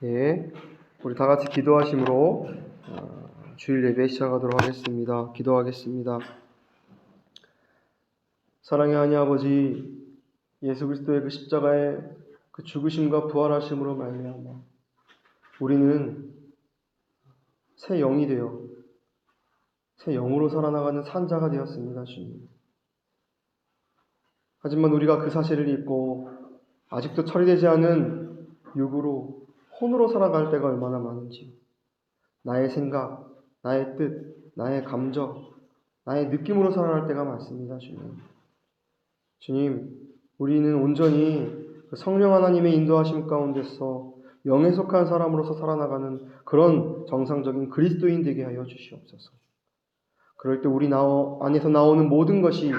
예, 우리 다 같이 기도하심으로 주일 예배 시작하도록 하겠습니다. 기도하겠습니다. 사랑의 하나님 아버지, 예수 그리스도의 그 십자가의 그 죽으심과 부활하심으로 말미암아 우리는 새 영이 되어 새 영으로 살아나가는 산자가 되었습니다, 주님. 하지만 우리가 그 사실을 잊고 아직도 처리되지 않은 육으로 혼으로 살아갈 때가 얼마나 많은지, 나의 생각, 나의 뜻, 나의 감정, 나의 느낌으로 살아갈 때가 많습니다, 주님. 주님, 우리는 온전히 성령 하나님의 인도하심 가운데서 영에 속한 사람으로서 살아나가는 그런 정상적인 그리스도인 되게 하여 주시옵소서. 그럴 때 우리 안에서 나오는 모든 것이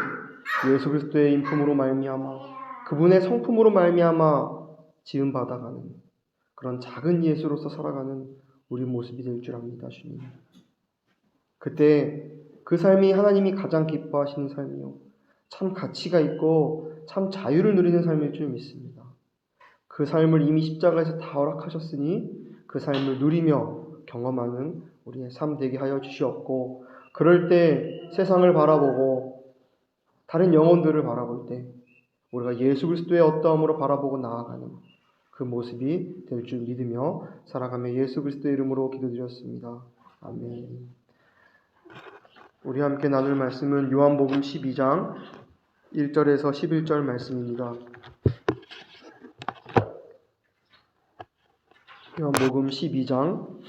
예수 그리스도의 인품으로 말미암아 그분의 성품으로 말미암아 지음 받아가는 그런 작은 예수로서 살아가는 우리 모습이 될 줄 압니다, 주님. 그때 그 삶이 하나님이 가장 기뻐하시는 삶이요, 참 가치가 있고 참 자유를 누리는 삶일 줄 믿습니다. 그 삶을 이미 십자가에서 다 허락하셨으니 그 삶을 누리며 경험하는 우리의 삶 되게 하여 주시옵고, 그럴 때 세상을 바라보고 다른 영혼들을 바라볼 때 우리가 예수 그리스도의 어떠함으로 바라보고 나아가는 그 모습이 될 줄 믿으며 살아가며 예수 그리스도의 이름으로 기도드렸습니다. 아멘. 우리 함께 나눌 말씀은 요한복음 12장 1절에서 11절 말씀입니다. 요한복음 12장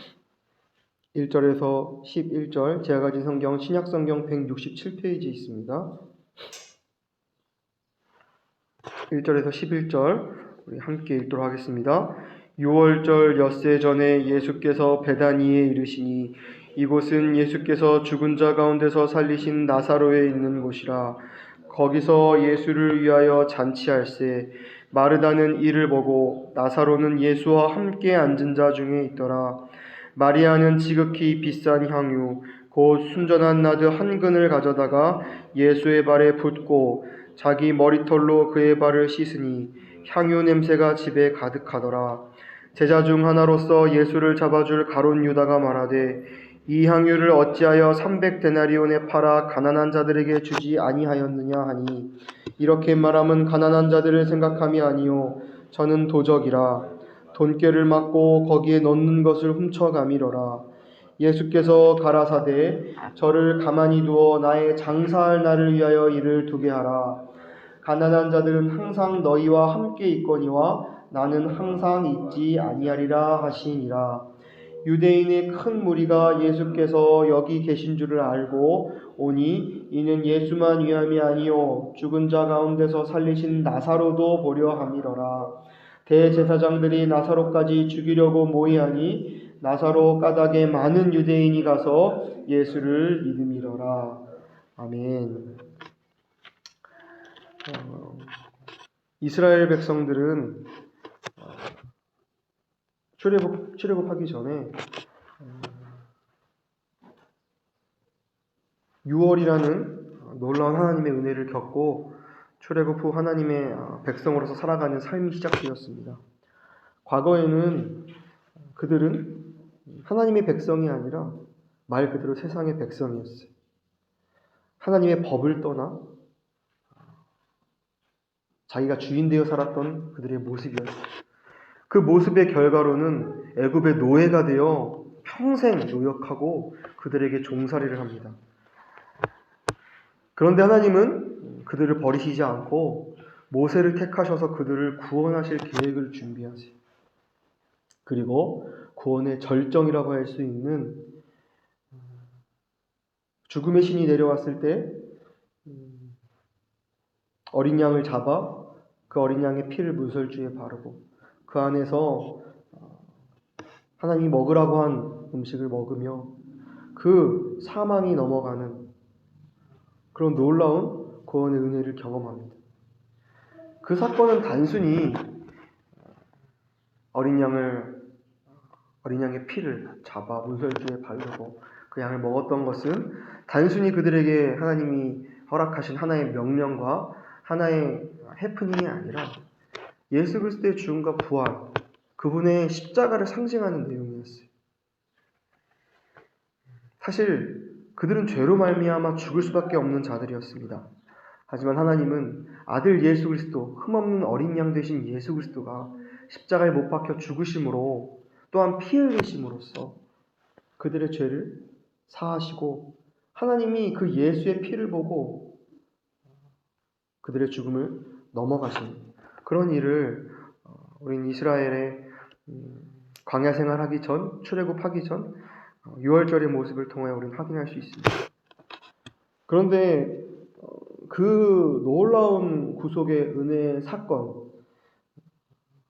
1절에서 11절, 제가 가진 성경 신약성경 167페이지에 있습니다. 1절에서 11절 우리 함께 읽도록 하겠습니다. 6월절 엿새 전에 예수께서 베다니에 이르시니 이곳은 예수께서 죽은 자 가운데서 살리신 나사로에 있는 곳이라. 거기서 예수를 위하여 잔치할세 마르다는 이를 보고 나사로는 예수와 함께 앉은 자 중에 있더라. 마리아는 지극히 비싼 향유 곧 순전한 나드 한 근을 가져다가 예수의 발에 붓고 자기 머리털로 그의 발을 씻으니 향유 냄새가 집에 가득하더라. 제자 중 하나로서 예수를 잡아줄 가룟 유다가 말하되 이 향유를 어찌하여 300데나리온에 팔아 가난한 자들에게 주지 아니하였느냐 하니, 이렇게 말함은 가난한 자들을 생각함이 아니요 저는 도적이라. 돈꾀를 맞고 거기에 넣는 것을 훔쳐가미러라. 예수께서 가라사대 저를 가만히 두어 나의 장사할 날을 위하여 이를 두게 하라. 가난한 자들은 항상 너희와 함께 있거니와 나는 항상 있지 아니하리라 하시니라. 유대인의 큰 무리가 예수께서 여기 계신 줄을 알고 오니 이는 예수만 위함이 아니요 죽은 자 가운데서 살리신 나사로도 보려 함이러라. 대제사장들이 나사로까지 죽이려고 모이하니 나사로 까닭에 많은 유대인이 가서 예수를 믿음이러라. 아멘. 이스라엘 백성들은 출애굽하기 전에 6월이라는 놀라운 하나님의 은혜를 겪고 출애굽 후 하나님의 백성으로서 살아가는 삶이 시작되었습니다. 과거에는 그들은 하나님의 백성이 아니라 말 그대로 세상의 백성이었어요. 하나님의 법을 떠나 자기가 주인 되어 살았던 그들의 모습이었어요. 그 모습의 결과로는 애굽의 노예가 되어 평생 노역하고 그들에게 종살이를 합니다. 그런데 하나님은 그들을 버리시지 않고 모세를 택하셔서 그들을 구원하실 계획을 준비하세요. 그리고 구원의 절정이라고 할 수 있는 죽음의 신이 내려왔을 때 어린 양을 잡아 그 어린 양의 피를 문설주에 바르고 그 안에서 하나님이 먹으라고 한 음식을 먹으며 그 사망이 넘어가는 그런 놀라운 구원의 은혜를 경험합니다. 그 사건은 단순히 어린 양의 피를 잡아 문설주에 바르고 그 양을 먹었던 것은 단순히 그들에게 하나님이 허락하신 하나의 명령과 하나의 해프닝이 아니라 예수 그리스도의 죽음과 부활, 그분의 십자가를 상징하는 내용이었어요. 사실 그들은 죄로 말미암아 죽을 수밖에 없는 자들이었습니다. 하지만 하나님은 아들 예수 그리스도, 흠없는 어린 양 되신 예수 그리스도가 십자가에 못 박혀 죽으심으로 또한 피 흘리심으로써 그들의 죄를 사하시고 하나님이 그 예수의 피를 보고 그들의 죽음을 넘어가신 그런 일을 우린 이스라엘의 광야 생활하기 전, 출애굽하기 전 6월절의 모습을 통해 우리는 확인할 수 있습니다. 그런데 그 놀라운 구속의 은혜의 사건,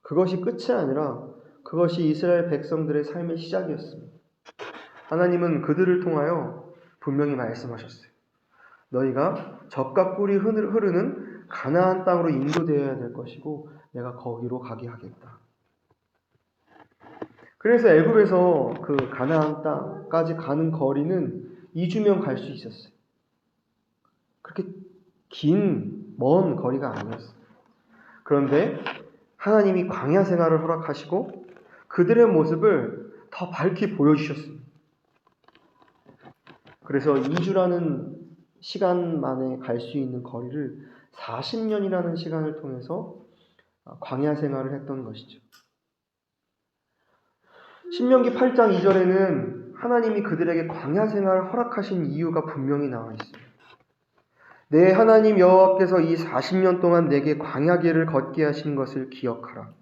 그것이 끝이 아니라 그것이 이스라엘 백성들의 삶의 시작이었습니다. 하나님은 그들을 통하여 분명히 말씀하셨어요. 너희가 젖과 꿀이 흐르는 가나안 땅으로 인도되어야 될 것이고 내가 거기로 가게 하겠다. 그래서 애굽에서 그 가나안 땅까지 가는 거리는 2주면 갈 수 있었어요. 그렇게 먼 거리가 아니었어요. 그런데 하나님이 광야 생활을 허락하시고 그들의 모습을 더 밝히 보여주셨습니다. 그래서 2주라는 시간 만에 갈 수 있는 거리를 40년이라는 시간을 통해서 광야 생활을 했던 것이죠. 신명기 8장 2절에는 하나님이 그들에게 광야 생활을 허락하신 이유가 분명히 나와 있습니다. 내 하나님 여호와께서 이 40년 동안 내게 광야길을 걷게 하신 것을 기억하라.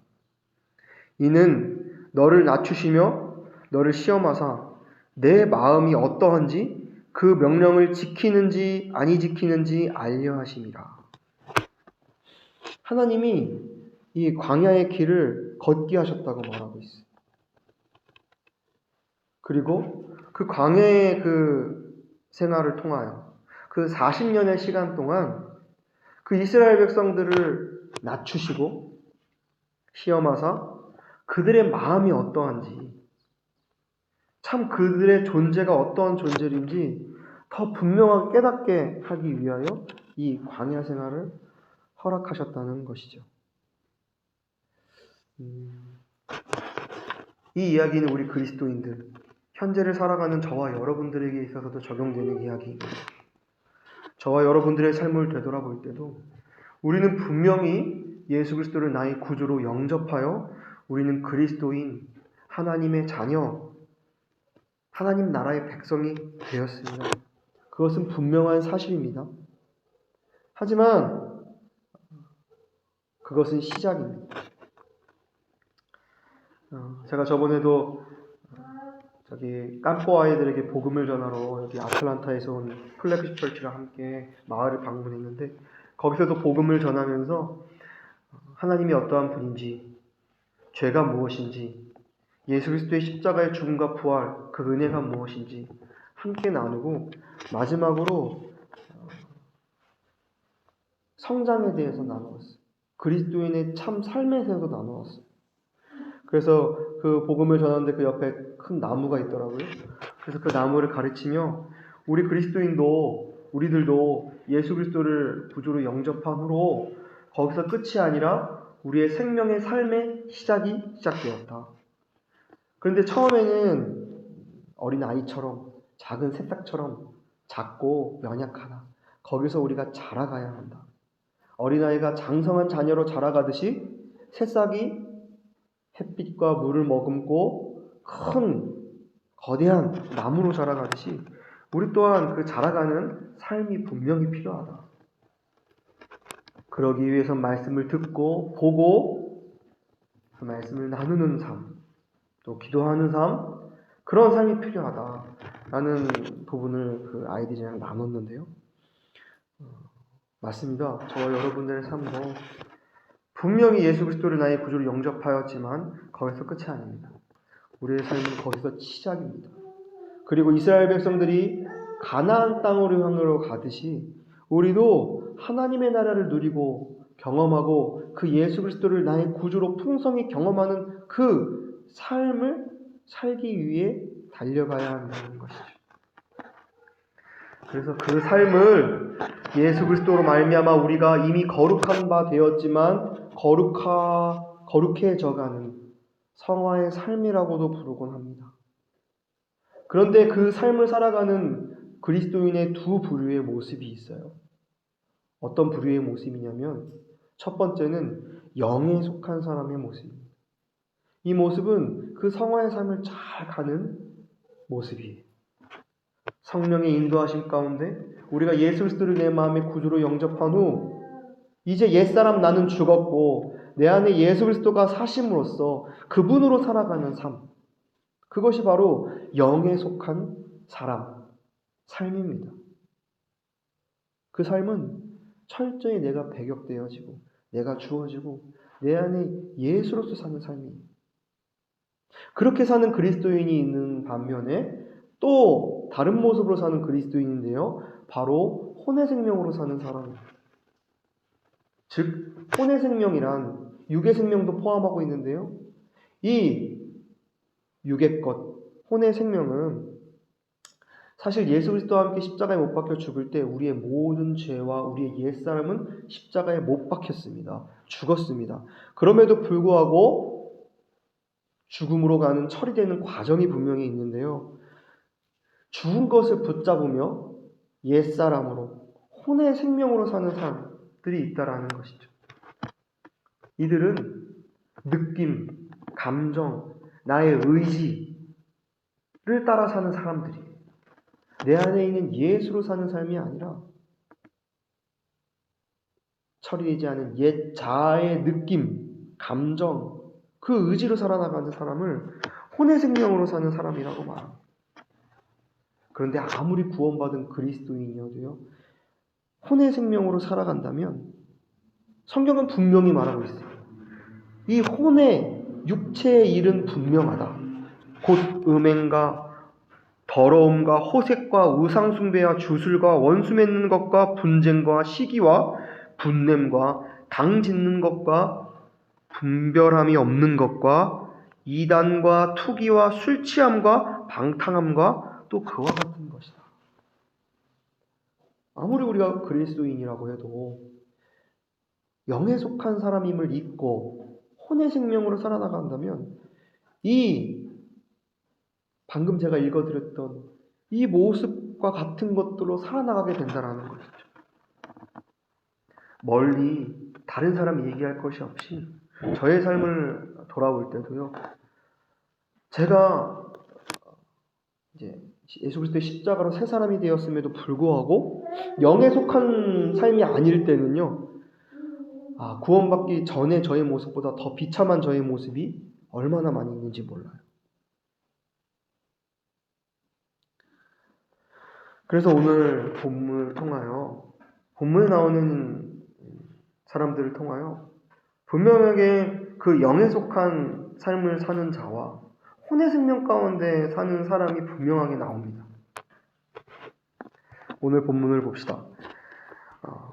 이는 너를 낮추시며 너를 시험하사 내 마음이 어떠한지 그 명령을 지키는지 아니 지키는지 알려 하심이라. 하나님이 이 광야의 길을 걷게 하셨다고 말하고 있어요. 그리고 그 광야의 그 생활을 통하여 그 40년의 시간 동안 그 이스라엘 백성들을 낮추시고 시험하사 그들의 마음이 어떠한지, 참 그들의 존재가 어떠한 존재인지 더 분명하게 깨닫게 하기 위하여 이 광야 생활을 허락하셨다는 것이죠. 이 이야기는 우리 그리스도인들, 현재를 살아가는 저와 여러분들에게 있어서도 적용되는 이야기입니다. 저와 여러분들의 삶을 되돌아볼 때도 우리는 분명히 예수 그리스도를 나의 구주로 영접하여 우리는 그리스도인, 하나님의 자녀, 하나님 나라의 백성이 되었습니다. 그것은 분명한 사실입니다. 하지만 그것은 시작입니다. 제가 저번에도 깜뽀 아이들에게 복음을 전하러 여기 아틀란타에서 온 플렉스 철치랑 함께 마을을 방문했는데 거기서도 복음을 전하면서 하나님이 어떠한 분인지, 죄가 무엇인지, 예수 그리스도의 십자가의 죽음과 부활, 그 은혜가 무엇인지 함께 나누고 마지막으로 성장에 대해서 나누었어요. 그리스도인의 참 삶에 대해서 나누었어요. 그래서 그 복음을 전하는데 그 옆에 큰 나무가 있더라고요. 그래서 그 나무를 가르치며 우리 우리들도 예수 그리스도를 구주로 영접한 후로 거기서 끝이 아니라 우리의 생명의 삶의 시작이 시작되었다. 그런데 처음에는 어린 아이처럼 작은 새싹처럼 작고 연약하다. 거기서 우리가 자라가야 한다. 어린아이가 장성한 자녀로 자라가듯이 새싹이 햇빛과 물을 머금고 큰 거대한 나무로 자라가듯이 우리 또한 그 자라가는 삶이 분명히 필요하다. 그러기 위해서 말씀을 듣고 보고 그 말씀을 나누는 삶, 또 기도하는 삶, 그런 삶이 필요하다라는 부분을 그 아이들이랑 나눴는데요. 맞습니다. 저와 여러분들의 삶도 분명히 예수 그리스도를 나의 구주로 영접하였지만 거기서 끝이 아닙니다. 우리의 삶은 거기서 시작입니다. 그리고 이스라엘 백성들이 가나안 땅으로 향으로 가듯이 우리도 하나님의 나라를 누리고 경험하고 그 예수 그리스도를 나의 구주로 풍성히 경험하는 그 삶을 살기 위해 달려가야 한다는 것이죠. 그래서 그 삶을 예수 그리스도로 말미암아 우리가 이미 거룩한 바 되었지만 거룩해져가는 성화의 삶이라고도 부르곤 합니다. 그런데 그 삶을 살아가는 그리스도인의 두 부류의 모습이 있어요. 어떤 부류의 모습이냐면 첫 번째는 영에 속한 사람의 모습입니다. 이 모습은 그 성화의 삶을 잘 가는 모습이에요. 성령의 인도하심 가운데 우리가 예수 그리스도를 내 마음의 구주로 영접한 후 이제 옛사람 나는 죽었고 내 안에 예수 그리스도가 사심으로써 그분으로 살아가는 삶, 그것이 바로 영에 속한 사람, 삶입니다. 그 삶은 철저히 내가 배격되어지고 내가 주어지고 내 안에 예수로서 사는 삶이에요. 그렇게 사는 그리스도인이 있는 반면에 또 다른 모습으로 사는 그리스도인인데요. 바로 혼의 생명으로 사는 사람입니다. 즉 혼의 생명이란 육의 생명도 포함하고 있는데요. 이 육의 것, 혼의 생명은 사실 예수 그리스도와 함께 십자가에 못 박혀 죽을 때 우리의 모든 죄와 우리의 옛사람은 십자가에 못 박혔습니다. 죽었습니다. 그럼에도 불구하고 죽음으로 가는 처리되는 과정이 분명히 있는데요. 죽은 것을 붙잡으며 옛사람으로 혼의 생명으로 사는 사람들이 있다라는 것이죠. 이들은 느낌, 감정, 나의 의지를 따라 사는 사람들이에요. 내 안에 있는 예수로 사는 삶이 아니라 처리되지 않은 옛 자아의 느낌, 감정, 그 의지로 살아나가는 사람을 혼의 생명으로 사는 사람이라고 말합니다. 그런데 아무리 구원받은 그리스도인이어도요, 혼의 생명으로 살아간다면 성경은 분명히 말하고 있어요. 이 혼의 육체의 일은 분명하다. 곧 음행과 더러움과 호색과 우상숭배와 주술과 원수 맺는 것과 분쟁과 시기와 분냄과 당 짓는 것과 분별함이 없는 것과 이단과 투기와 술 취함과 방탕함과 또 그와 같은 것이다. 아무리 우리가 그리스도인이라고 해도 영에 속한 사람임을 잊고 혼의 생명으로 살아나간다면 이 방금 제가 읽어드렸던 이 모습과 같은 것들로 살아나가게 된다는 것이죠. 멀리 다른 사람 얘기할 것이 없이 저의 삶을 돌아볼 때도요. 제가 이제 예수 그리스도의 십자가로 새 사람이 되었음에도 불구하고 영에 속한 삶이 아닐 때는요. 구원받기 전에 저의 모습보다 더 비참한 저의 모습이 얼마나 많이 있는지 몰라요. 그래서 오늘 본문을 통하여 본문에 나오는 사람들을 통하여 분명하게 그 영에 속한 삶을 사는 자와 혼의 생명 가운데 사는 사람이 분명하게 나옵니다. 오늘 본문을 봅시다.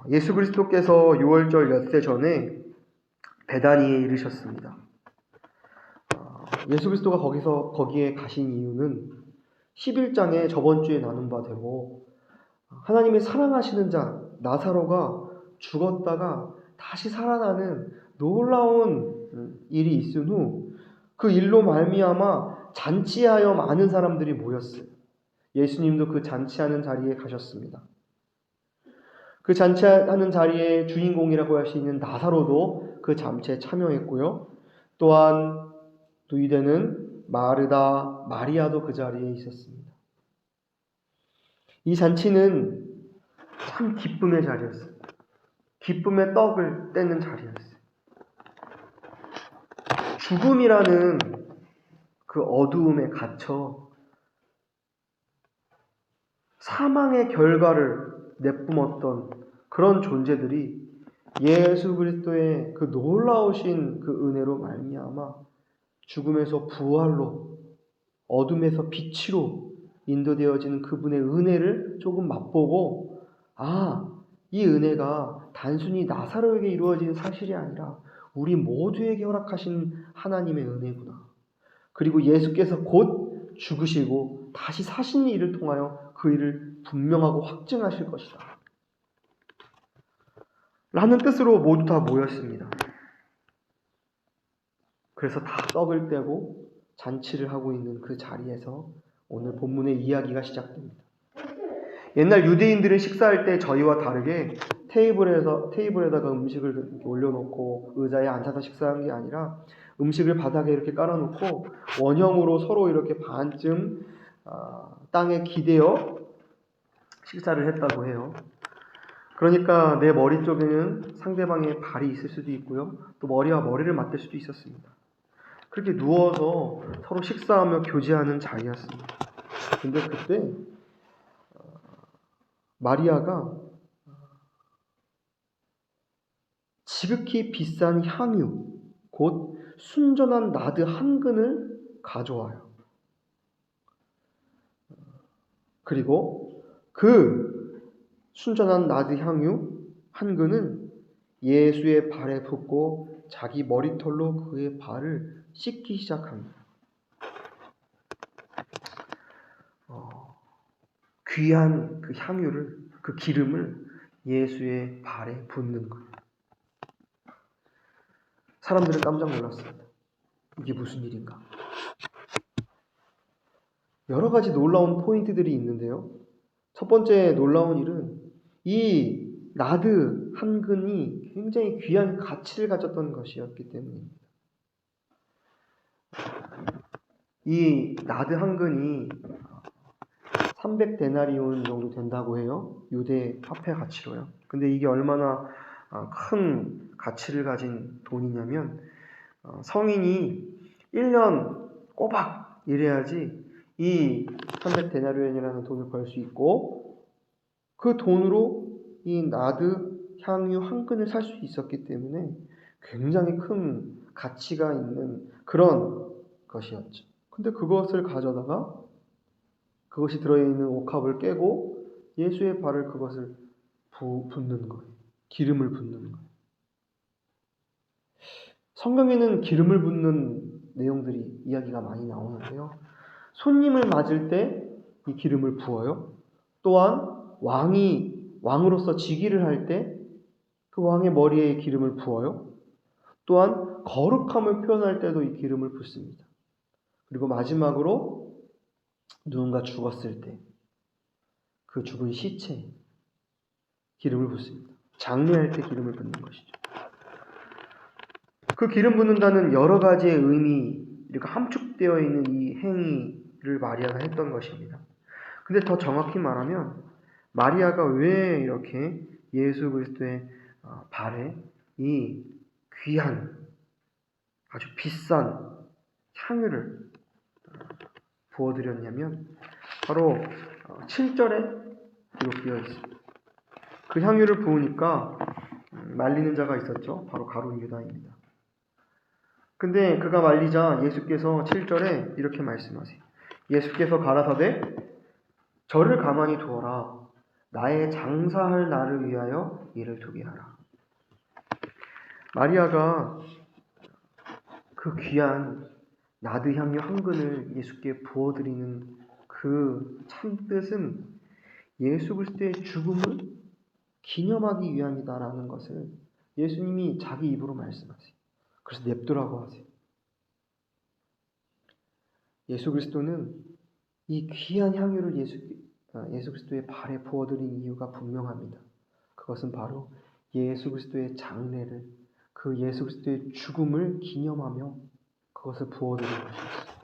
예수 그리스도께서 유월절 엿새 전에 베다니에 이르셨습니다. 예수 그리스도가 거기에 가신 이유는 11장에 저번 주에 나눈 바대로 하나님의 사랑하시는 자 나사로가 죽었다가 다시 살아나는 놀라운 일이 있은 후 그 일로 말미암아 잔치하여 많은 사람들이 모였어요. 예수님도 그 잔치하는 자리에 가셨습니다. 그 잔치하는 자리의 주인공이라고 할 수 있는 나사로도 그 잔치에 참여했고요. 또한 누이되는 마르다, 마리아도 그 자리에 있었습니다. 이 잔치는 참 기쁨의 자리였어요. 기쁨의 떡을 떼는 자리였어요. 죽음이라는 그 어두움에 갇혀 사망의 결과를 내뿜었던 그런 존재들이 예수 그리스도의 그 놀라우신 그 은혜로 말미암아 죽음에서 부활로 어둠에서 빛으로 인도되어지는 그분의 은혜를 조금 맛보고 이 은혜가 단순히 나사로에게 이루어진 사실이 아니라 우리 모두에게 허락하신 하나님의 은혜구나. 그리고 예수께서 곧 죽으시고 다시 사신 일을 통하여 그 일을 분명하고 확증하실 것이다. 라는 뜻으로 모두 다 모였습니다. 그래서 다 떡을 떼고 잔치를 하고 있는 그 자리에서 오늘 본문의 이야기가 시작됩니다. 옛날 유대인들은 식사할 때 저희와 다르게 테이블에다가 음식을 올려놓고 의자에 앉아서 식사한 게 아니라 음식을 바닥에 이렇게 깔아놓고 원형으로 서로 이렇게 반쯤 땅에 기대어 식사를 했다고 해요. 그러니까 내 머리 쪽에는 상대방의 발이 있을 수도 있고요. 또 머리와 머리를 맞댈 수도 있었습니다. 그렇게 누워서 서로 식사하며 교제하는 자리였습니다. 근데 그때 마리아가 지극히 비싼 향유, 곧 순전한 나드 한 근을 가져와요. 그리고 그 순전한 나드 향유 한 근을 예수의 발에 붓고 자기 머리털로 그의 발을 씻기 시작합니다. 귀한 그 향유를, 그 기름을 예수의 발에 붓는 거예요. 사람들은 깜짝 놀랐습니다. 이게 무슨 일인가? 여러 가지 놀라운 포인트들이 있는데요. 첫 번째 놀라운 일은 이 나드 한 근이 굉장히 귀한 가치를 가졌던 것이었기 때문입니다. 이 나드 한 근이 300데나리온 정도 된다고 해요. 유대 화폐 가치로요. 근데 이게 얼마나 큰 가치를 가진 돈이냐면 성인이 1년 꼬박 일해야지 이 300데나리온이라는 돈을 벌 수 있고 그 돈으로 이 나드 향유 한 근을 살 수 있었기 때문에 굉장히 큰 가치가 있는 그런 것이었죠. 근데 그것을 가져다가 그것이 들어있는 옥합을 깨고 예수의 발을 그것을 붓는 거예요. 기름을 붓는 거예요. 성경에는 기름을 붓는 내용들이 이야기가 많이 나오는데요. 손님을 맞을 때 이 기름을 부어요. 또한 왕으로서 즉위를 할 때 그 왕의 머리에 기름을 부어요. 또한 거룩함을 표현할 때도 이 기름을 붓습니다. 그리고 마지막으로 누군가 죽었을 때 그 죽은 시체에 기름을 붓습니다. 장례할 때 기름을 붓는 것이죠. 그 기름 붓는다는 여러 가지의 의미, 이렇게 함축되어 있는 이 행위를 마리아가 했던 것입니다. 근데 더 정확히 말하면 마리아가 왜 이렇게 예수 그리스도의 발에 이 귀한 아주 비싼 향유를 부어드렸냐면 바로 7절에 기록되어 있습니다. 그 향유를 부으니까 말리는 자가 있었죠. 바로 가룟 유다입니다. 근데 그가 말리자 예수께서 7절에 이렇게 말씀하세요. 예수께서 가라사대 저를 가만히 두어라. 나의 장사할 날을 위하여 이를 두게 하라. 마리아가 그 귀한 나드 향유 한 근을 예수께 부어드리는 그 참뜻은 예수 그리스도의 죽음을 기념하기 위함이다라는 것을 예수님이 자기 입으로 말씀하세요. 그래서 냅두라고 하세요. 예수 그리스도는 이 귀한 향유를 예수 그리스도의 발에 부어드린 이유가 분명합니다. 그것은 바로 예수 그리스도의 장례를, 그 예수 그리스도의 죽음을 기념하며 그것을 부어드린 것이었어요.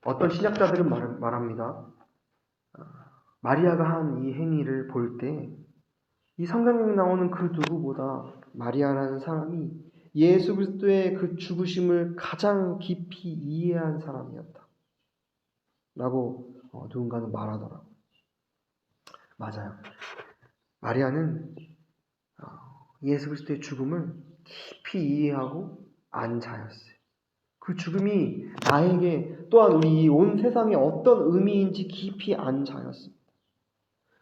어떤 신학자들은 말합니다. 마리아가 한 이 행위를 볼 때 이 성경에 나오는 그 누구보다 마리아라는 사람이 예수 그리스도의 그 죽으심을 가장 깊이 이해한 사람이었다. 라고 누군가는 말하더라고요. 맞아요. 마리아는 예수 그리스도의 죽음을 깊이 이해하고 안 자였어요. 그 죽음이 나에게 또한 우리 온 세상에 어떤 의미인지 깊이 안 자였습니다.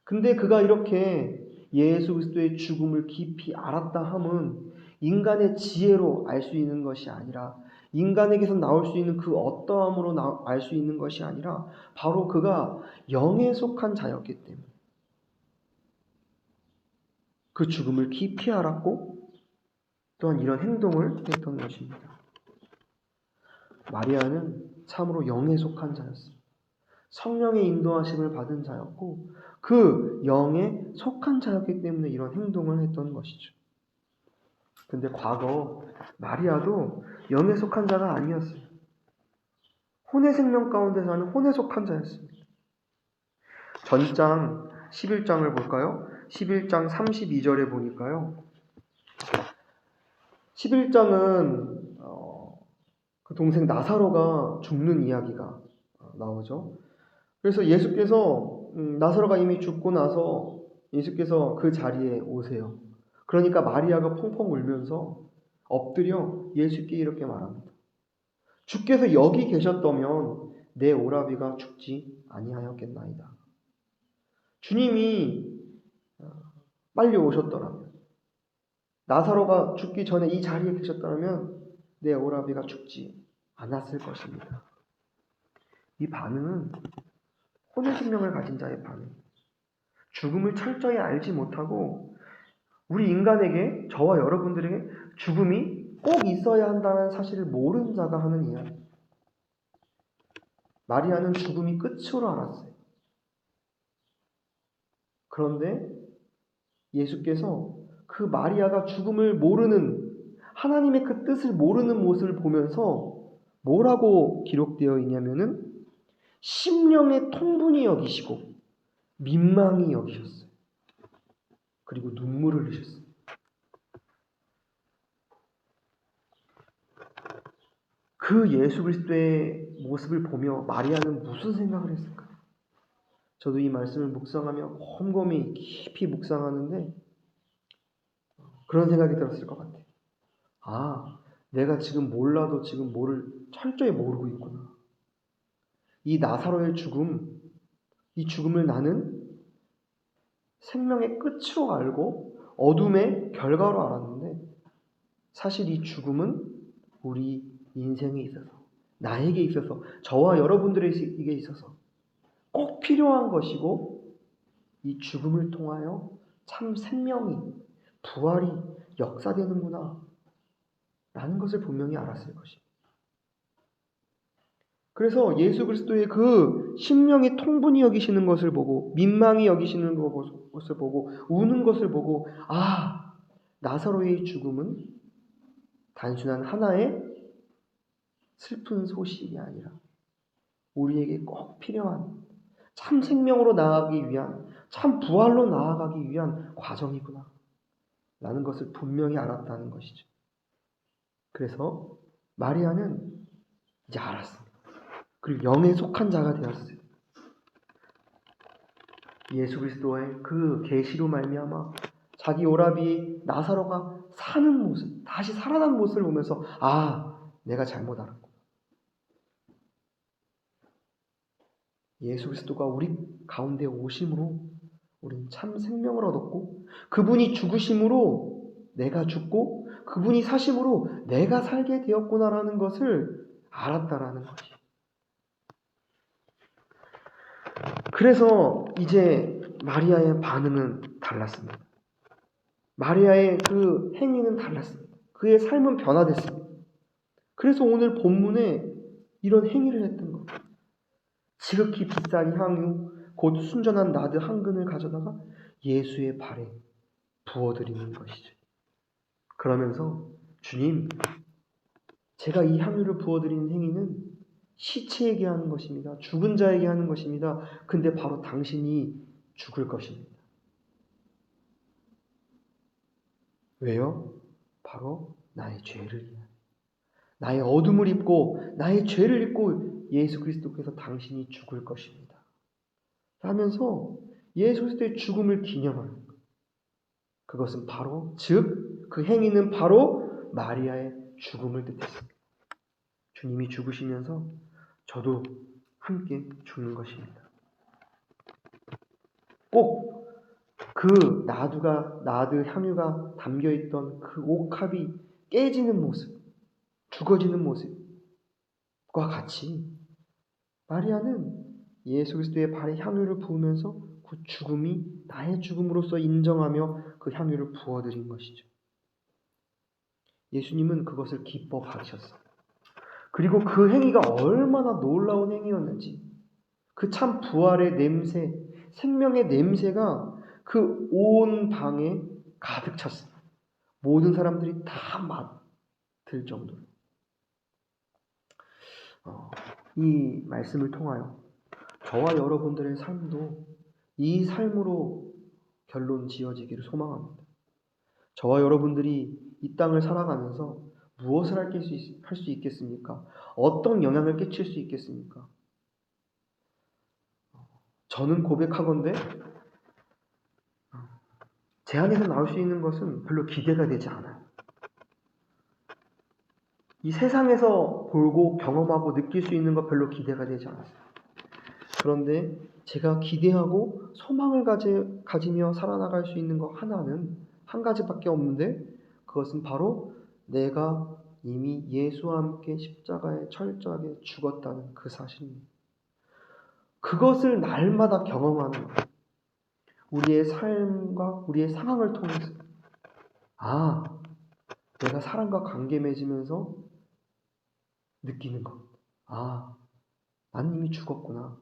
근데 그가 이렇게 예수 그리스도의 죽음을 깊이 알았다 함은 인간의 지혜로 알 수 있는 것이 아니라 인간에게서 나올 수 있는 그 어떠함으로 알 수 있는 것이 아니라 바로 그가 영에 속한 자였기 때문에 그 죽음을 깊이 알았고 또한 이런 행동을 했던 것입니다. 마리아는 참으로 영에 속한 자였습니다. 성령의 인도하심을 받은 자였고 그 영에 속한 자였기 때문에 이런 행동을 했던 것이죠. 근데 과거 마리아도 영에 속한 자가 아니었어요. 혼의 생명 가운데 사는 혼에 속한 자였습니다. 전장 11장을 볼까요? 11장 32절에 보니까요. 11장은 그 동생 나사로가 죽는 이야기가 나오죠. 그래서 예수께서 나사로가 이미 죽고 나서 예수께서 그 자리에 오세요. 그러니까 마리아가 펑펑 울면서 엎드려 예수께 이렇게 말합니다. 주께서 여기 계셨다면 내 오라비가 죽지 아니하였겠나이다. 주님이 빨리 오셨더라면, 나사로가 죽기 전에 이 자리에 계셨더라면 내 오라비가 죽지 않았을 것입니다. 이 반응은 혼의 생명을 가진 자의 반응. 죽음을 철저히 알지 못하고 우리 인간에게, 저와 여러분들에게 죽음이 꼭 있어야 한다는 사실을 모르는 자가 하는 이야기. 마리아는 죽음이 끝으로 알았어요. 그런데 예수께서 그 마리아가 죽음을 모르는, 하나님의 그 뜻을 모르는 모습을 보면서 뭐라고 기록되어 있냐면은 심령의 통분이 여기시고 민망히 여기셨어요. 그리고 눈물을 흘리셨어요. 그 예수 그리스도의 모습을 보며 마리아는 무슨 생각을 했을까요? 저도 이 말씀을 묵상하며 곰곰이 깊이 묵상하는데 그런 생각이 들었을 것 같아요. 아, 내가 지금 몰라도 지금 뭐를 철저히 모르고 있구나. 이 나사로의 죽음, 이 죽음을 나는 생명의 끝으로 알고 어둠의 결과로 알았는데 사실 이 죽음은 우리 인생에 있어서, 나에게 있어서, 저와 여러분들에게 있어서 꼭 필요한 것이고 이 죽음을 통하여 참 생명이, 부활이 역사되는구나 라는 것을 분명히 알았을 것입니다. 그래서 예수 그리스도의 그 심령이 통분히 여기시는 것을 보고 민망히 여기시는 것을 보고 우는 것을 보고 아, 나사로의 죽음은 단순한 하나의 슬픈 소식이 아니라 우리에게 꼭 필요한 참 생명으로 나아가기 위한, 참 부활로 나아가기 위한 과정이구나 라는 것을 분명히 알았다는 것이죠. 그래서 마리아는 이제 알았습니다. 그리고 영에 속한 자가 되었어요. 예수 그리스도의 그 계시로 말미암아 자기 오라비 나사로가 사는 모습, 다시 살아난 모습을 보면서 아, 내가 잘못 알았구나. 예수 그리스도가 우리 가운데 오심으로 우리는 참 생명을 얻었고 그분이 죽으심으로 내가 죽고 그분이 사심으로 내가 살게 되었구나라는 것을 알았다라는 것이. 그래서 이제 마리아의 반응은 달랐습니다. 마리아의 그 행위는 달랐습니다. 그의 삶은 변화됐습니다. 그래서 오늘 본문에 이런 행위를 했던 것. 지극히 비싼 향유, 곧 순전한 나드 한 근을 가져다가 예수의 발에 부어드리는 것이죠. 그러면서 주님, 제가 이 향유를 부어드리는 행위는 시체에게 하는 것입니다. 죽은 자에게 하는 것입니다. 근데 바로 당신이 죽을 것입니다. 왜요? 바로 나의 죄를 위하여. 나의 어둠을 입고 나의 죄를 입고 예수 그리스도께서 당신이 죽을 것입니다. 하면서 예수 그리스도의 죽음을 기념하는 것. 그것은 바로 즉 그 행위는 바로 마리아의 죽음을 뜻했습니다. 주님이 죽으시면서 저도 함께 죽는 것입니다. 꼭 그 나드 향유가 담겨있던 그 옥합이 깨지는 모습, 죽어지는 모습과 같이 마리아는 예수 그리스도의 발에 향유를 부으면서 그 죽음이 나의 죽음으로서 인정하며 그 향유를 부어드린 것이죠. 예수님은 그것을 기뻐 받으셨어요. 그리고 그 행위가 얼마나 놀라운 행위였는지, 그 참 부활의 냄새, 생명의 냄새가 그 온 방에 가득 찼어요. 모든 사람들이 다 맡을 정도로. 이 말씀을 통하여 저와 여러분들의 삶도 이 삶으로 결론 지어지기를 소망합니다. 저와 여러분들이 이 땅을 살아가면서 무엇을 할 수 있겠습니까? 어떤 영향을 끼칠 수 있겠습니까? 저는 고백하건대 제 안에서 나올 수 있는 것은 별로 기대가 되지 않아요. 이 세상에서 보고 경험하고 느낄 수 있는 것 별로 기대가 되지 않았어요. 그런데 제가 기대하고 소망을 가지며 살아나갈 수 있는 것 하나는 한 가지밖에 없는데, 그것은 바로 내가 이미 예수와 함께 십자가에 철저하게 죽었다는 그 사실입니다. 그것을 날마다 경험하는 것. 우리의 삶과 우리의 상황을 통해서 내가 사람과 관계 맺으면서 느끼는 것. 난 이미 죽었구나.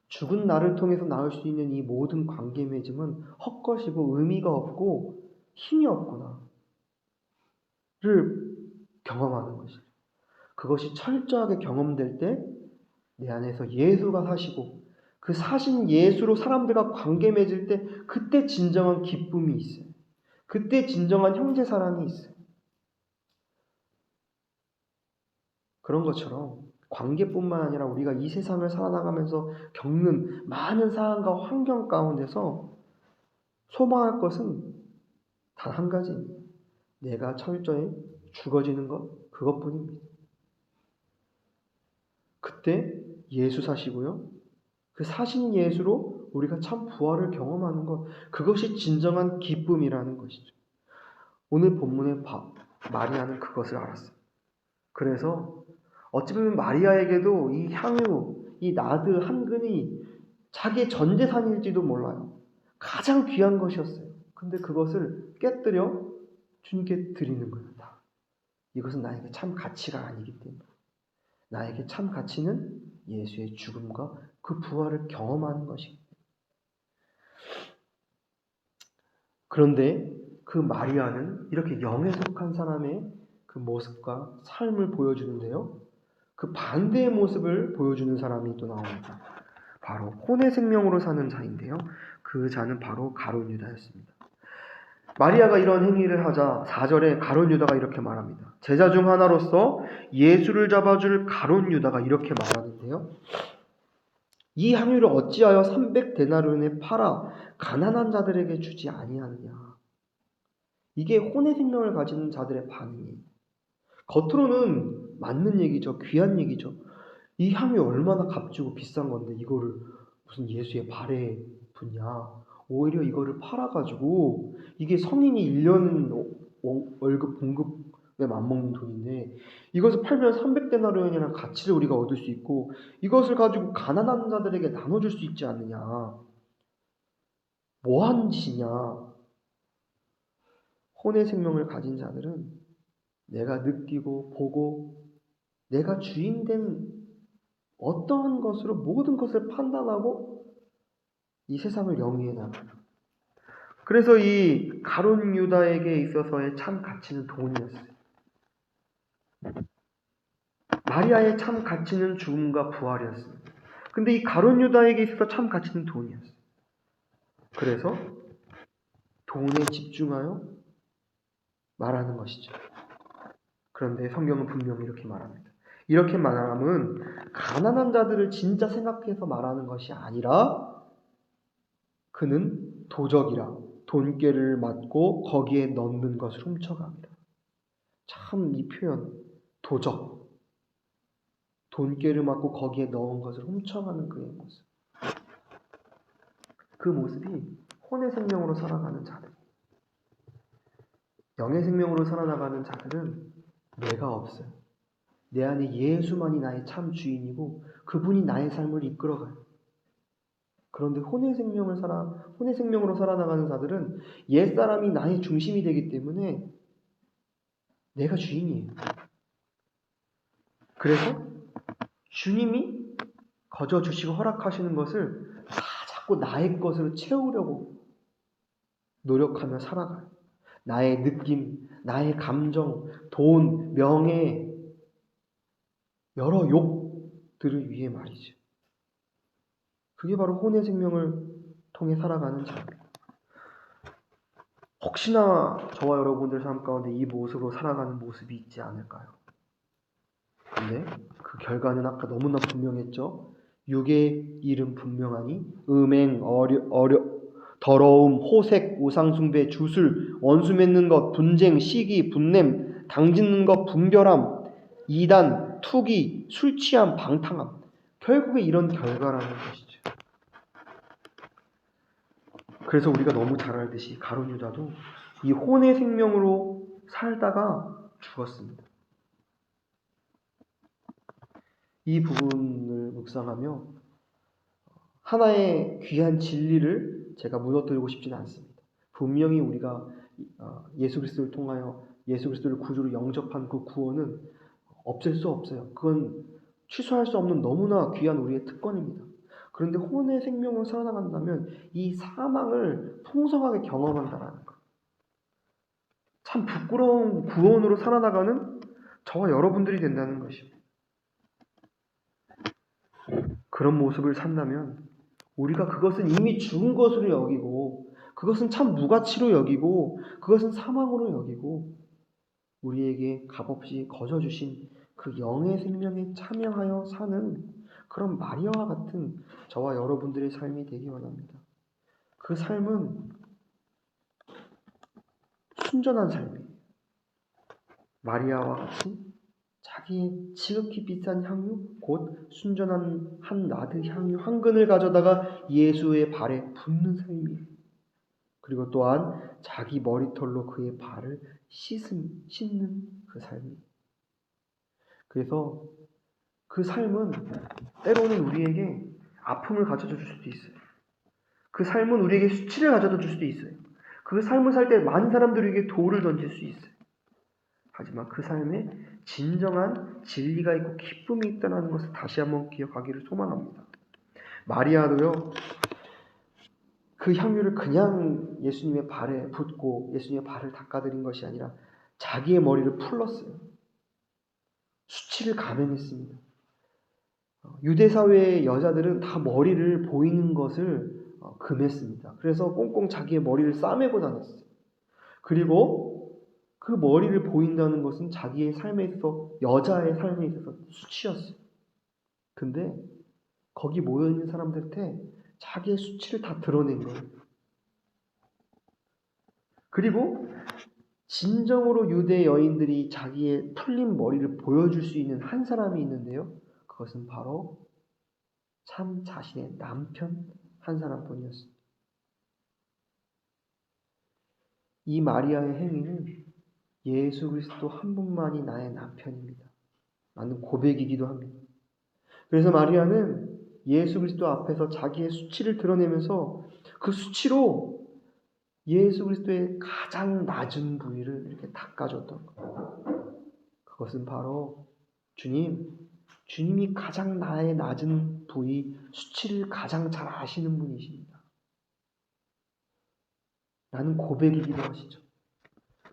죽은 나를 통해서 나올 수 있는 이 모든 관계 맺음은 헛것이고 의미가 없고 힘이 없구나. 를 경험하는 것이죠. 그것이 철저하게 경험될 때 내 안에서 예수가 사시고 그 사신 예수로 사람들과 관계 맺을 때 그때 진정한 기쁨이 있어요. 그때 진정한 형제 사랑이 있어요. 그런 것처럼 관계뿐만 아니라 우리가 이 세상을 살아나가면서 겪는 많은 상황과 환경 가운데서 소망할 것은 단 한 가지입니다. 내가 철저히 죽어지는 것, 그것뿐입니다. 그때 예수 사시고요. 그 사신 예수로 우리가 참 부활을 경험하는 것, 그것이 진정한 기쁨이라는 것이죠. 오늘 본문의 마리아는 그것을 알았어요. 그래서 어찌 보면 마리아에게도 이 향유, 이 나드 한 근이 자기의 전 재산일지도 몰라요. 가장 귀한 것이었어요. 근데 그것을 깨뜨려 주님께 드리는 거예요. 이것은 나에게 참 가치가 아니기 때문에. 나에게 참 가치는 예수의 죽음과 그 부활을 경험하는 것입니다. 그런데 그 마리아는 이렇게 영에 속한 사람의 그 모습과 삶을 보여주는데요. 그 반대의 모습을 보여주는 사람이 또 나옵니다. 바로 혼의 생명으로 사는 자인데요. 그 자는 바로 가룟 유다였습니다. 마리아가 이런 행위를 하자 4절에 가룟 유다가 이렇게 말합니다. 제자 중 하나로서 예수를 잡아줄 가룟 유다가 이렇게 말하는데요. 이 향유를 어찌하여 300데나리온에 팔아 가난한 자들에게 주지 아니하느냐. 이게 혼의 생명을 가진 자들의 반응이에요. 겉으로는 맞는 얘기죠. 귀한 얘기죠. 이 향유 얼마나 값지고 비싼 건데 이거를 무슨 예수의 발에 붓냐. 오히려 이거를 팔아가지고 이게 성인이 1년 월급 봉급에 맞먹는 돈인데 이것을 팔면 300데나리온이라는 가치를 우리가 얻을 수 있고 이것을 가지고 가난한 자들에게 나눠줄 수 있지 않느냐. 뭐 하는 짓이냐. 혼의 생명을 가진 자들은 내가 느끼고 보고 내가 주인된 어떠한 것으로 모든 것을 판단하고 이 세상을 영위해 나가요. 그래서 이 가룟 유다에게 있어서의 참 가치는 돈이었어요. 마리아의 참 가치는 죽음과 부활이었어요. 근데 이 가룟 유다에게 있어서 참 가치는 돈이었어요. 그래서 돈에 집중하여 말하는 것이죠. 그런데 성경은 분명히 이렇게 말합니다. 이렇게 말함은 가난한 자들을 진짜 생각해서 말하는 것이 아니라 그는 도적이라 돈꾀를 맞고 거기에 넣는 것을 훔쳐갑니다. 참 이 표현 도적 돈꾀를 맞고 거기에 넣은 것을 훔쳐가는 그의 모습. 그 모습이 혼의 생명으로 살아가는 자들. 영의 생명으로 살아나가는 자들은 내가 없어요. 내 안에 예수만이 나의 참 주인이고 그분이 나의 삶을 이끌어가요. 그런데 혼의 생명으로 살아나가는 자들은 옛사람이 나의 중심이 되기 때문에 내가 주인이에요. 그래서 주님이 거저 주시고 허락하시는 것을 다 자꾸 나의 것으로 채우려고 노력하며 살아가요. 나의 느낌, 나의 감정, 돈, 명예, 여러 욕들을 위해 말이죠. 그게 바로 혼의 생명을 통해 살아가는 자입니다. 혹시나 저와 여러분들 삶 가운데 이 모습으로 살아가는 모습이 있지 않을까요? 근데 그 결과는 아까 너무나 분명했죠. 육의 일은 분명하니 음행, 더러움, 호색, 우상숭배, 주술, 원수 맺는 것, 분쟁, 시기, 분냄, 당짓는 것, 분별함, 이단, 투기, 술 취함, 방탕함. 결국에 이런 결과라는 것이죠. 그래서 우리가 너무 잘 알듯이 가룟 유다도 이 혼의 생명으로 살다가 죽었습니다. 이 부분을 묵상하며 하나의 귀한 진리를 제가 무너뜨리고 싶지는 않습니다. 분명히 우리가 예수 그리스도를 통하여 예수 그리스도를 구주로 영접한 그 구원은 없앨 수 없어요. 그건 취소할 수 없는 너무나 귀한 우리의 특권입니다. 그런데 혼의 생명으로 살아나간다면 이 사망을 풍성하게 경험한다라는 것. 참 부끄러운 구원으로 살아나가는 저와 여러분들이 된다는 것입니다. 그런 모습을 산다면 우리가 그것은 이미 죽은 것으로 여기고 그것은 참 무가치로 여기고 그것은 사망으로 여기고 우리에게 값없이 거저 주신 그 영의 생명에 참여하여 사는 그런 마리아와 같은 저와 여러분들의 삶이 되기 원합니다. 그 삶은 순전한 삶이에요. 마리아와 같이 자기의 지극히 비싼 향유, 곧 순전한 한 나드 향유 한 근을 가져다가 예수의 발에 붓는 삶이에요. 그리고 또한 자기 머리털로 그의 발을 씻는 그 삶이에요. 그래서 그 삶은 때로는 우리에게 아픔을 가져다 줄 수도 있어요. 그 삶은 우리에게 수치를 가져다 줄 수도 있어요. 그 삶을 살 때 많은 사람들에게 돌을 던질 수 있어요. 하지만 그 삶에 진정한 진리가 있고 기쁨이 있다는 것을 다시 한번 기억하기를 소망합니다. 마리아도요, 그 향유를 그냥 예수님의 발에 붓고 예수님의 발을 닦아드린 것이 아니라 자기의 머리를 풀렀어요. 수치를 감행했습니다. 유대 사회의 여자들은 다 머리를 보이는 것을 금했습니다. 그래서 꽁꽁 자기의 머리를 싸매고 다녔어요. 그리고 그 머리를 보인다는 것은 자기의 삶에 있어서 여자의 삶에 있어서 수치였어요. 근데 거기 모여있는 사람들한테 자기의 수치를 다 드러낸 거예요. 그리고 진정으로 유대 여인들이 자기의 풀린 머리를 보여줄 수 있는 한 사람이 있는데요. 그것은 바로 참 자신의 남편 한 사람뿐이었습니다. 이 마리아의 행위는 예수 그리스도 한 분만이 나의 남편입니다. 라는 고백이기도 합니다. 그래서 마리아는 예수 그리스도 앞에서 자기의 수치를 드러내면서 그 수치로 예수 그리스도의 가장 낮은 부위를 이렇게 닦아줬던 거예요. 그것은 바로 주님이 가장 나의 낮은 부위, 수치를 가장 잘 아시는 분이십니다. 라는 고백이기도 하시죠.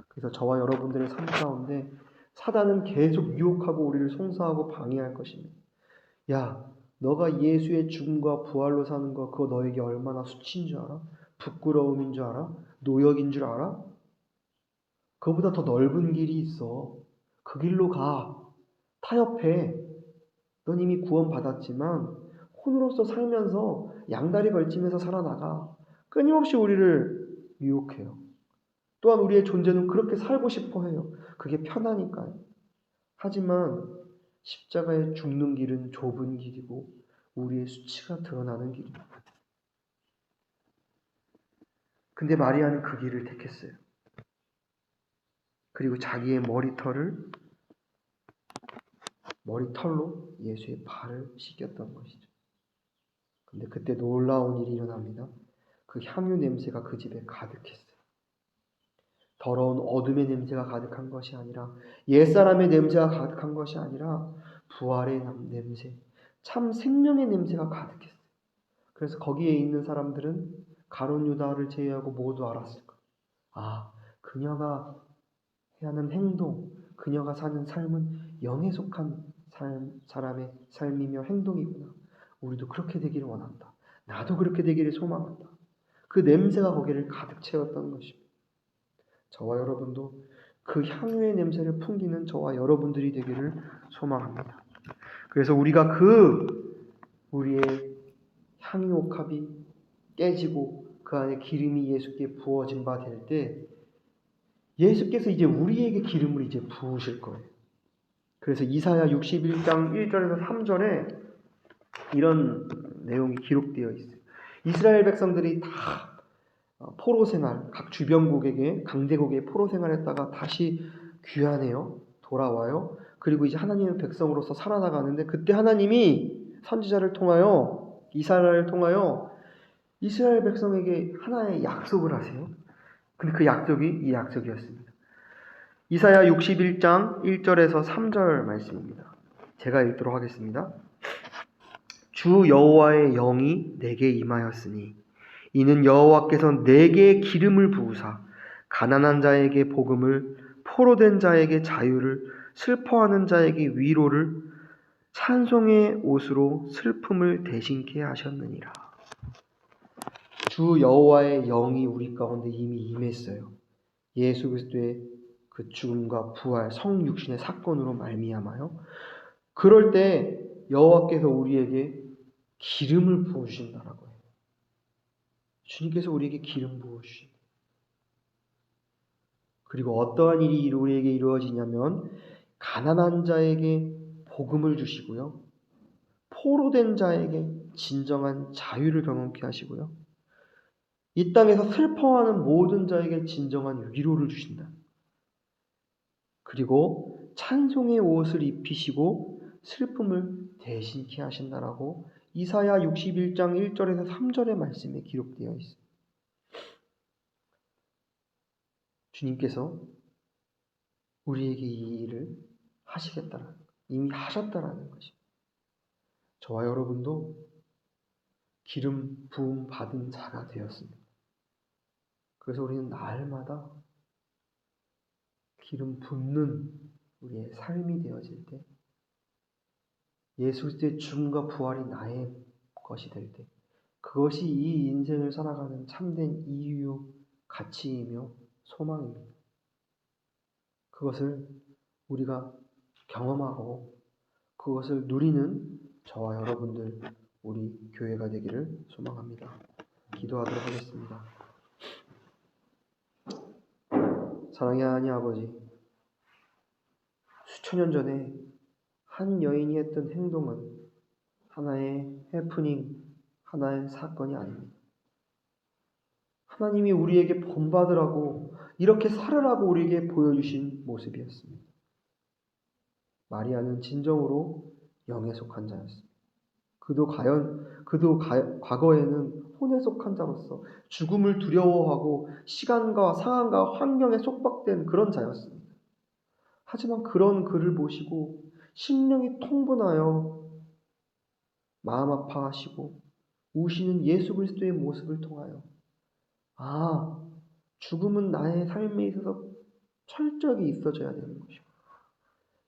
그래서 저와 여러분들의 삶 가운데 사단은 계속 유혹하고 우리를 송사하고 방해할 것입니다. 야, 너가 예수의 죽음과 부활로 사는 거 그거 너에게 얼마나 수치인 줄 알아? 부끄러움인 줄 알아? 노역인 줄 알아? 그거보다 더 넓은 길이 있어. 그 길로 가. 타협해. 넌 이미 구원받았지만 혼으로서 살면서 양다리 걸치면서 살아나가. 끊임없이 우리를 유혹해요. 또한 우리의 존재는 그렇게 살고 싶어 해요. 그게 편하니까요. 하지만 십자가에 죽는 길은 좁은 길이고 우리의 수치가 드러나는 길입니다. 근데 마리아는 그 길을 택했어요. 그리고 자기의 머리털로 예수의 발을 씻겼던 것이죠. 근데 그때 놀라운 일이 일어납니다. 그 향유 냄새가 그 집에 가득했어요. 더러운 어둠의 냄새가 가득한 것이 아니라, 옛사람의 냄새가 가득한 것이 아니라 부활의 냄새, 참 생명의 냄새가 가득했어요. 그래서 거기에 있는 사람들은 가룟 유다를 제외하고 모두 알았을 거예요. 아, 그녀가 하는 행동, 그녀가 사는 삶은 영에 속한 사람의 삶이며 행동이구나. 우리도 그렇게 되기를 원한다. 나도 그렇게 되기를 소망한다. 그 냄새가 거기를 가득 채웠던 것입니다. 저와 여러분도 그 향유의 냄새를 풍기는 저와 여러분들이 되기를 소망합니다. 그래서 우리가 우리의 향유 옥합이 깨지고 그 안에 기름이 예수께 부어진 바 될 때 예수께서 이제 우리에게 기름을 이제 부으실 거예요. 그래서 이사야 61장 1절에서 3절에 이런 내용이 기록되어 있어요. 이스라엘 백성들이 다 포로 생활, 각 주변국에게 강대국에 포로 생활했다가 다시 귀환해요. 돌아와요. 그리고 이제 하나님의 백성으로서 살아나가는데 그때 하나님이 선지자를 통하여 이사야를 통하여 이스라엘 백성에게 하나의 약속을 하세요. 근데 그 약속이 이 약속이었습니다. 이사야 61장 1절에서 3절 말씀입니다. 제가 읽도록 하겠습니다. 주 여호와의 영이 내게 임하였으니 이는 여호와께서 내게 기름을 부으사 가난한 자에게 복음을, 포로된 자에게 자유를, 슬퍼하는 자에게 위로를, 찬송의 옷으로 슬픔을 대신케 하셨느니라. 주 여호와의 영이 우리 가운데 이미 임했어요. 예수 그리스도의 그 죽음과 부활, 성육신의 사건으로 말미암아요. 그럴 때 여호와께서 우리에게 기름을 부어주신다라고 해요. 주님께서 우리에게 기름 부어주신. 그리고 어떠한 일이 우리에게 이루어지냐면 가난한 자에게 복음을 주시고요. 포로된 자에게 진정한 자유를 경험케 하시고요. 이 땅에서 슬퍼하는 모든 자에게 진정한 위로를 주신다. 그리고 찬송의 옷을 입히시고 슬픔을 대신케 하신다라고 이사야 61장 1절에서 3절의 말씀에 기록되어 있습니다. 주님께서 우리에게 이 일을 하시겠다라는 것, 이미 하셨다라는 것입니다. 저와 여러분도 기름 부음 받은 자가 되었습니다. 그래서 우리는 날마다 기름 붓는 우리의 삶이 되어질 때, 예수 그리스도의 죽음과 부활이 나의 것이 될 때, 그것이 이 인생을 살아가는 참된 이유, 가치이며 소망입니다. 그것을 우리가 경험하고 그것을 누리는 저와 여러분들, 우리 교회가 되기를 소망합니다. 기도하도록 하겠습니다. 사랑의 하나님 아버지, 수천 년 전에 한 여인이 했던 행동은 하나의 해프닝, 하나의 사건이 아닙니다. 하나님이 우리에게 본받으라고, 이렇게 살으라고 우리에게 보여주신 모습이었습니다. 마리아는 진정으로 영에 속한 자였습니다. 그도 과거에는 혼에 속한 자로서 죽음을 두려워하고 시간과 상황과 환경에 속박된 그런 자였습니다. 하지만 그런 그를 보시고 심령이 통분하여 마음 아파하시고 우시는 예수 그리스도의 모습을 통하여, 아, 죽음은 나의 삶에 있어서 철저하게 있어져야 되는 것입니다.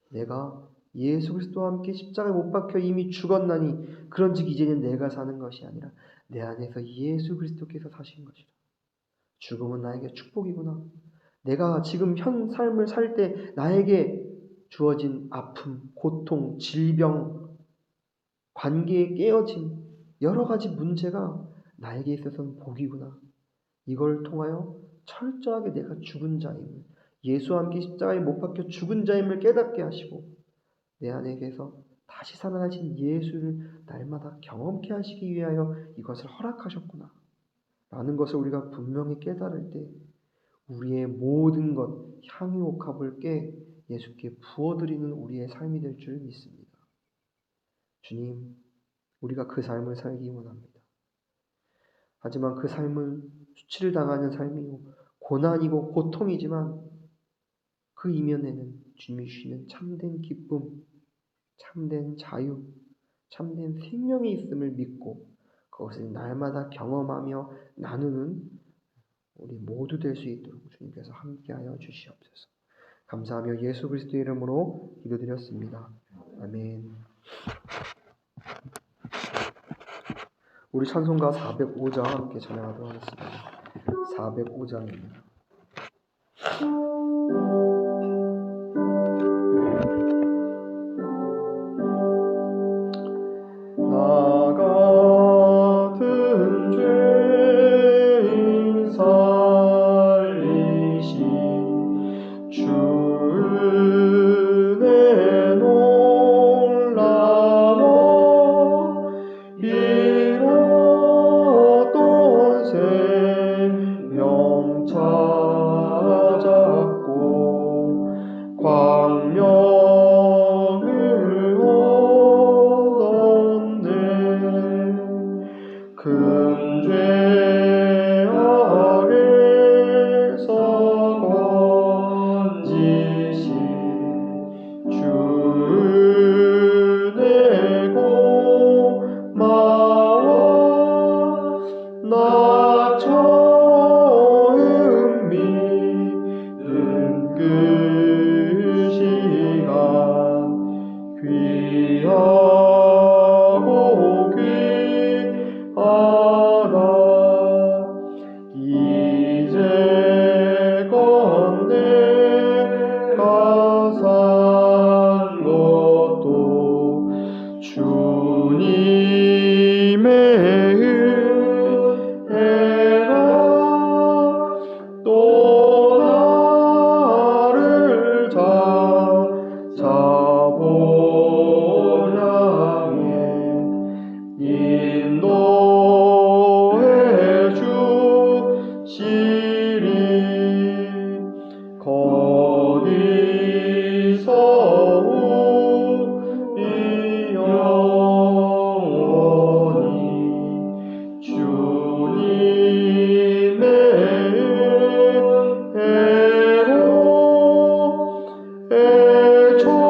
내가 예수 그리스도와 함께 십자가에 못 박혀 이미 죽었나니 그런즉 이제는 내가 사는 것이 아니라 내 안에서 예수 그리스도께서 사신 것이라. 죽음은 나에게 축복이구나. 내가 지금 현 삶을 살 때 나에게 주어진 아픔, 고통, 질병, 관계의 깨어짐, 여러 가지 문제가 나에게 있어서는 복이구나. 이걸 통하여 철저하게 내가 죽은 자임을, 예수와 함께 십자가에 못 박혀 죽은 자임을 깨닫게 하시고 내 안에게서 다시 살아나신 예수를 날마다 경험케 하시기 위하여 이것을 허락하셨구나 라는 것을 우리가 분명히 깨달을 때 우리의 모든 것, 향유 옥합을 깨 예수께 부어드리는 우리의 삶이 될 줄 믿습니다. 주님, 우리가 그 삶을 살기 원합니다. 하지만 그 삶은 수치를 당하는 삶이요, 고난이고 고통이지만 그 이면에는 주님이 주시는 참된 기쁨, 참된 자유, 참된 생명이 있음을 믿고 그것을 날마다 경험하며 나누는 우리 모두 될 수 있도록 주님께서 함께하여 주시옵소서. 감사하며 예수 그리스도의 이름으로 기도드렸습니다. 아멘. 우리 찬송가 405장 함께 찬양하도록 하겠습니다. 405장입니다. 나 같은 죄인 살리신 주 은혜 놀라워 잃었던 생명 찾았고 광명을 얻었네. 큰 죄 아래서 건지신 주 은혜 고마워. 나 처음 믿는 그 시간 귀하고 귀하다. 이제껏 내가 산 것도 주님의 은혜가 또 나를 찾아보려 향해 인도해 주시리. 거기서 우리 영원히 주님의 은혜로 애처럼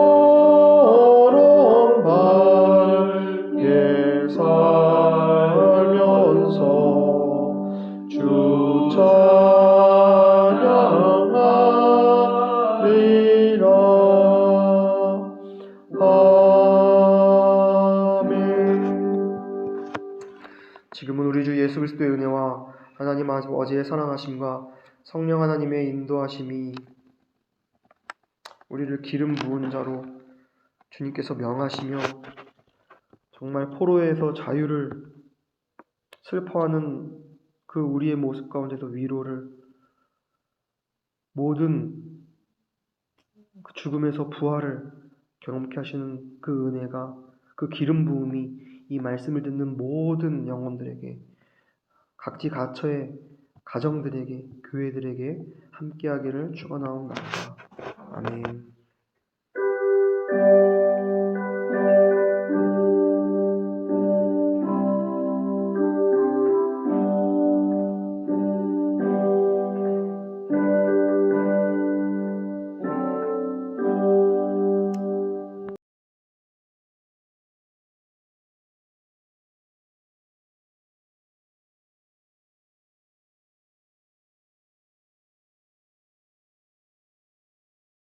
밝게 살면서 주 찬양하리라. 아멘. 지금은 우리 주 예수 그리스도의 은혜와 하나님 아버지의 사랑하심과 성령 하나님의 인도하심이 우리를 기름 부은 자로 주님께서 명하시며 정말 포로에서 자유를, 슬퍼하는 그 우리의 모습 가운데서 위로를, 모든 그 죽음에서 부활을 경험케 하시는 그 은혜가, 그 기름 부음이 이 말씀을 듣는 모든 영혼들에게, 각지 각처의 가정들에게, 교회들에게 함께하기를 축원하옵나이다. 아멘.